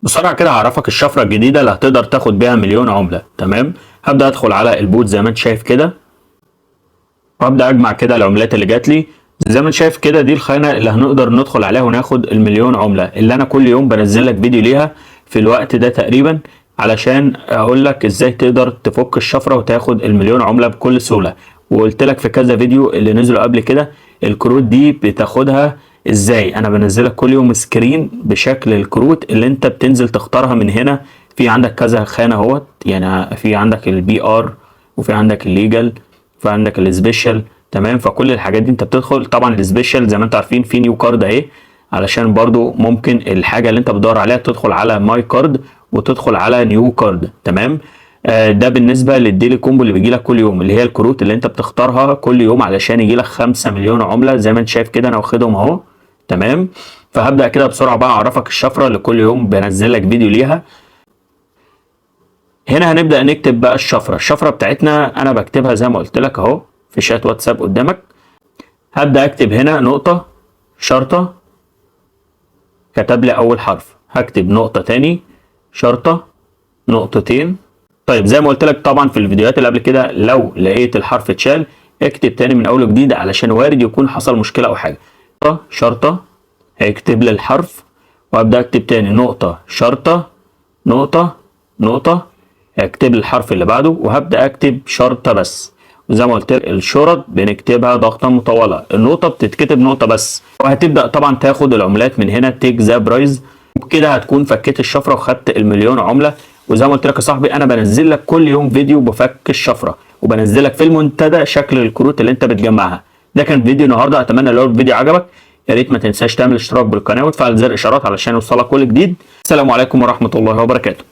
بسرعة كده هعرفك الشفرة الجديدة اللي هتقدر تاخد بيها مليون عملة. تمام، هبدأ ادخل على البوت زي ما انت شايف كده، وابدأ اجمع كده العملات اللي جات لي. زي ما انت شايف كده دي الخانة اللي هنقدر ندخل عليها وناخد المليون عملة، اللي انا كل يوم بنزل لك فيديو ليها في الوقت ده تقريبا، علشان اقول لك ازاي تقدر تفك الشفرة وتاخد المليون عملة بكل سهولة. وقلت لك في كذا فيديو اللي نزلوا قبل كده الكروت دي بتاخدها ازاي. انا بنزلك كل يوم سكرين بشكل الكروت اللي انت بتنزل تختارها من هنا. في عندك كذا خانة اهوت، يعني في عندك البي ار، وفي عندك الليجل، وفي عندك السبيشال. تمام، فكل الحاجات دي انت بتدخل. طبعا السبيشال زي ما انتوا عارفين في نيو كارد اهي، علشان برضو ممكن الحاجة اللي انت بتدور عليها تدخل على ماي كارد وتدخل على نيو كارد. تمام، ده بالنسبه للديلي كومبو اللي بيجي لك كل يوم، اللي هي الكروت اللي انت بتختارها كل يوم علشان يجي لك 5 مليون عمله زي ما انت شايف كده. انا واخدهم اهو. تمام، فهبدا كده بسرعه بقى اعرفك الشفره اللي كل يوم بنزل لك فيديو ليها. هنا هنبدا نكتب بقى الشفره بتاعتنا. انا بكتبها زي ما قلت لك اهو في شات واتساب قدامك. هبدا اكتب هنا نقطه شرطه، كتب لي اول حرف، هكتب نقطه تاني شرطه نقطتين. طيب زي ما قلت لك طبعا في الفيديوهات اللي قبل كده، لو لقيت الحرف اتشال اكتب تاني من اول وجديد، علشان وارد يكون حصل مشكلة او حاجة. شرطة، هيكتب لي الحرف وابدا اكتب تاني نقطة شرطة نقطة نقطة، هكتب لي الحرف اللي بعده وهبدا اكتب شرطة بس. وزي ما قلت لك الشرط بنكتبها ضغطة مطولة، النقطة بتتكتب نقطة بس. وهتبدا طبعا تاخد العملات من هنا تيك ذا برايز، وبكده هتكون فكيت الشفرة وخدت المليون عملة. وزي ما قلت لك يا صاحبي انا بنزل لك كل يوم فيديو بفك الشفرة، وبنزل لك في المنتدى شكل الكروت اللي انت بتجمعها. ده كان فيديو النهارده، اتمنى لو الفيديو عجبك يا ريت ما تنساش تعمل اشتراك بالقناة وتفعل زر الاشعارات علشان يوصلك كل جديد. السلام عليكم ورحمة الله وبركاته.